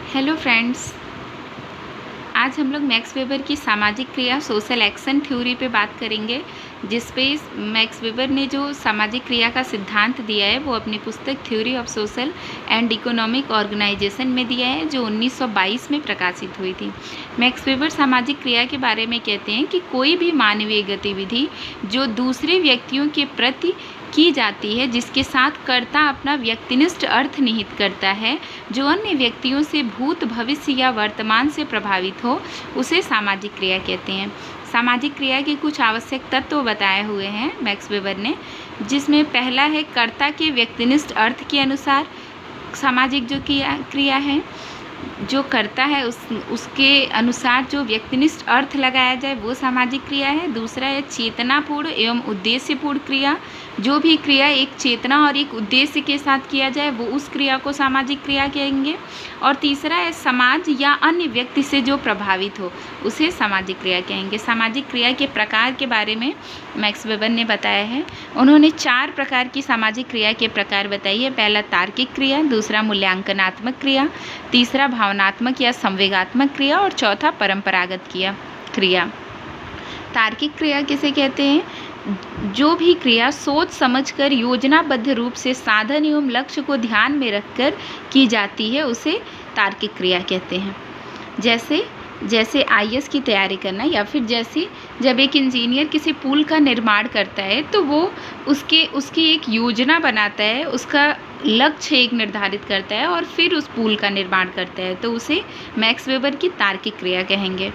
Hello friends, आज हम लोग मैक्स वेबर की सामाजिक क्रिया सोशल एक्शन थ्योरी पे बात करेंगे, जिस पे मैक्स वेबर ने जो सामाजिक क्रिया का सिद्धांत दिया है वो अपनी पुस्तक theory of social and economic organization में दिया है, जो 1922 में प्रकाशित हुई थी। मैक्स वेबर सामाजिक क्रिया के बारे में कहते हैं कि कोई भी मानवीय गतिविधि जो दूसरे व्यक्तियों के प्रति की जाती है, जिसके साथ कर्ता अपना व्यक्तिनिष्ठ अर्थ निहित करता है, जो अन्य व्यक्तियों से भूत, भविष्य या वर्तमान से प्रभावित हो, उसे सामाजिक क्रिया कहते हैं। सामाजिक क्रिया के कुछ आवश्यक तत्व बताए हुए हैं मैक्स वेबर ने, जिसमें पहला है कर्ता के व्यक्तिनिष्ठ अर्थ के अनुसार सामाजिक जो क्रिया है, जो करता है उसके अनुसार जो व्यक्तिनिष्ठ अर्थ लगाया जाए वो सामाजिक क्रिया है। दूसरा है चेतनापूर्ण एवं उद्देश्यपूर्ण क्रिया, जो भी क्रिया एक चेतना और एक उद्देश्य के साथ किया जाए वो उस क्रिया को सामाजिक क्रिया कहेंगे। और तीसरा है समाज या अन्य व्यक्ति से जो प्रभावित हो उसे सामाजिक क्रिया कहेंगे। सामाजिक क्रिया के प्रकार के बारे में मैक्स वेबर ने बताया है। उन्होंने 4 प्रकार की सामाजिक क्रिया के प्रकार बताई है। पहला तार्किक क्रिया, दूसरा मूल्यांकनात्मक क्रिया, तीसरा भावनात्मक या संवेगात्मक क्रिया और चौथा परंपरागत क्रिया। तार्किक क्रिया किसे कहते हैं? जो भी क्रिया सोच समझकर योजनाबद्ध रूप से साधन एवं लक्ष्य को ध्यान में रखकर की जाती है उसे तार्किक क्रिया कहते हैं। जैसे आईएएस की तैयारी करना, या फिर जैसे जब एक इंजीनियर किसी पुल का निर्माण करता है तो वो उसकी एक योजना बनाता है, उसका लक्ष्य एक निर्धारित करता है और फिर उस पुल का निर्माण करता है, तो उसे मैक्स वेबर की तार्किक क्रिया कहेंगे।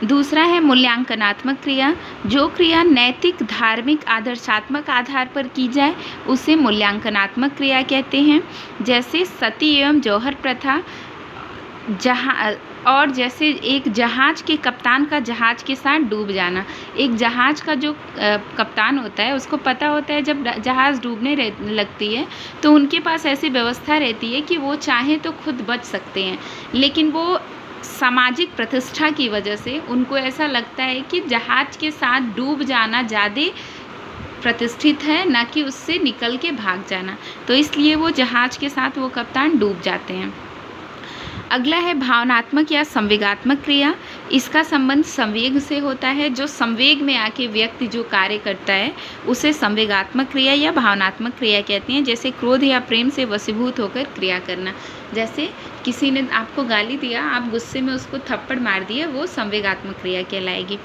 दूसरा है मूल्यांकनात्मक क्रिया। जो क्रिया नैतिक, धार्मिक, आदर्शात्मक आधार पर की जाए उसे मूल्यांकनात्मक क्रिया कहते हैं। जैसे सती एवं जौहर प्रथा, जैसे एक जहाज के कप्तान का जहाज के साथ डूब जाना। एक जहाज का जो कप्तान होता है उसको पता होता है जब जहाज डूबने लगती है तो उनके पास ऐसी व्यवस्था रहती है कि वो चाहे तो खुद बच सकते हैं, लेकिन वो सामाजिक प्रतिष्ठा की वजह से उनको ऐसा लगता है कि जहाज के साथ डूब जाना ज़्यादा प्रतिष्ठित है, ना कि उससे निकल के भाग जाना, तो इसलिए वो जहाज के साथ वो कप्तान डूब जाते हैं। अगला है भावनात्मक या संवेगात्मक क्रिया। इसका संबंध संवेग से होता है। जो संवेग में आके व्यक्ति जो कार्य करता है उसे संवेगात्मक क्रिया या भावनात्मक क्रिया कहते हैं। जैसे क्रोध या प्रेम से वशीभूत होकर क्रिया करना। जैसे किसी ने आपको गाली दिया, आप गुस्से में उसको थप्पड़ मार दिए, वो संवेगात्मक क्रिया कहलाएगी।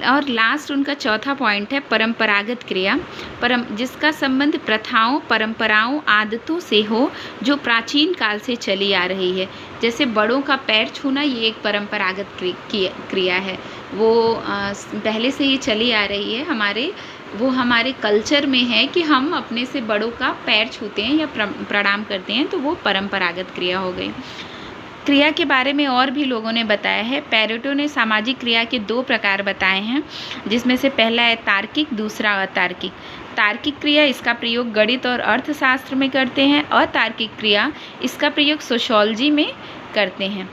और लास्ट उनका चौथा पॉइंट है परंपरागत क्रिया, जिसका संबंध प्रथाओं, परंपराओं, आदतों से हो जो प्राचीन काल से चली आ रही है। जैसे बड़ों का पैर छूना, ये एक परंपरागत क्रिया है, वो पहले से ही चली आ रही है। हमारे कल्चर में है कि हम अपने से बड़ों का पैर छूते हैं या प्रणाम करते हैं, तो वो परंपरागत क्रिया हो गई। क्रिया के बारे में और भी लोगों ने बताया है। पेरेटो ने सामाजिक क्रिया के 2 प्रकार बताए हैं, जिसमें से पहला है तार्किक, दूसरा अतार्किक। तार्किक क्रिया, इसका प्रयोग गणित और अर्थशास्त्र में करते हैं। अतार्किक क्रिया, इसका प्रयोग सोशियोलॉजी में करते हैं।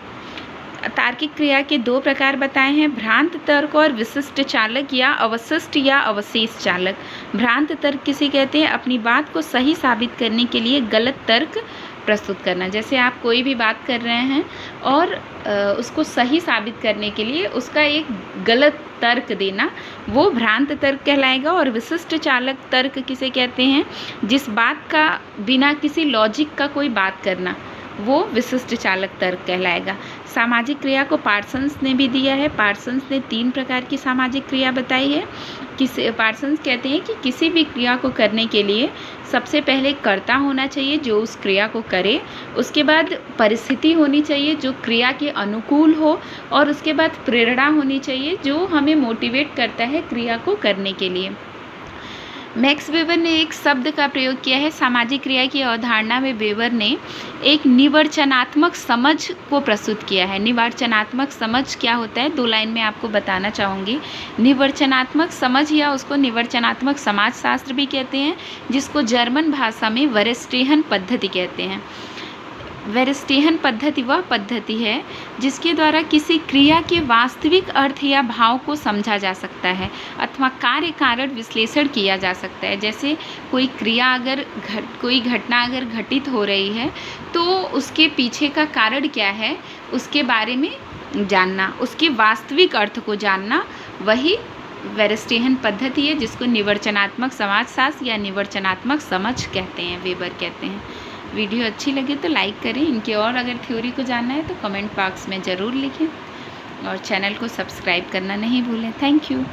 तार्किक क्रिया के 2 प्रकार बताए हैं, भ्रांत तर्क और विशिष्ट चालक या अवशिष्ट या अवशेष चालक। भ्रांत तर्क किसे कहते हैं? अपनी बात को सही साबित करने के लिए गलत तर्क प्रस्तुत करना। जैसे आप कोई भी बात कर रहे हैं और उसको सही साबित करने के लिए उसका एक गलत तर्क देना, वो भ्रांत तर्क कहलाएगा। और विशिष्ट चालक तर्क किसे कहते हैं? जिस बात का बिना किसी लॉजिक का कोई बात करना, वो विशिष्ट चालक तर्क कहलाएगा। सामाजिक क्रिया को पार्सन्स ने भी दिया है। पार्सन्स ने 3 प्रकार की सामाजिक क्रिया बताई है। पार्सन्स कहते हैं कि किसी भी क्रिया को करने के लिए सबसे पहले कर्ता होना चाहिए जो उस क्रिया को करे, उसके बाद परिस्थिति होनी चाहिए जो क्रिया के अनुकूल हो, और उसके बाद प्रेरणा होनी चाहिए जो हमें मोटिवेट करता है क्रिया को करने के लिए। मैक्स वेबर ने एक शब्द का प्रयोग किया है सामाजिक क्रिया की अवधारणा में। वेबर ने एक निवर्चनात्मक समझ को प्रस्तुत किया है। निवर्चनात्मक समझ क्या होता है, 2 लाइन में आपको बताना चाहूँगी। निवर्चनात्मक समझ या उसको निवर्चनात्मक समाजशास्त्र भी कहते हैं, जिसको जर्मन भाषा में वरेस्टेहन पद्धति कहते हैं। वेरस्टेहन पद्धति वह पद्धति है जिसके द्वारा किसी क्रिया के वास्तविक अर्थ या भाव को समझा जा सकता है अथवा कार्य कारण विश्लेषण किया जा सकता है। जैसे कोई क्रिया कोई घटना अगर घटित हो रही है तो उसके पीछे का कारण क्या है उसके बारे में जानना, उसके वास्तविक अर्थ को जानना, वही वेरस्टेहन पद्धति है जिसको निवर्चनात्मक समाजशास्त्र या निवर्चनात्मक समझ कहते हैं, वेबर कहते हैं। वीडियो अच्छी लगे तो लाइक करें। इनके और अगर थ्योरी को जानना है तो कमेंट बॉक्स में ज़रूर लिखें और चैनल को सब्सक्राइब करना नहीं भूलें। Thank you.